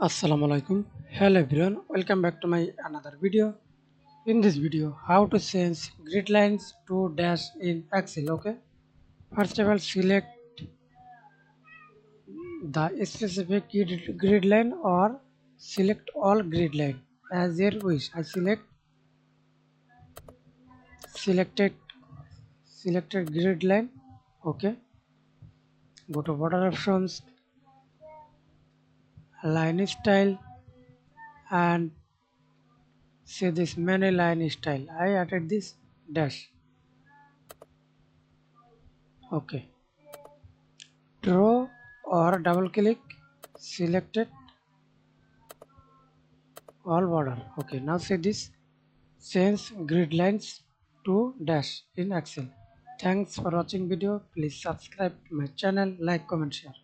Assalamu alaikum. Hello everyone, welcome back to my another video. In this video, how to change grid lines to dash in Excel. Okay, first of all, select the specific grid line or select all grid line as your wish. I selected selected grid line. Okay, go to border options, line style, and see this many line style. I added this dash. Okay, draw or double click, selected all border. Okay, now see this, change grid lines to dash in Excel. Thanks for watching video. Please subscribe to my channel, like, comment, share.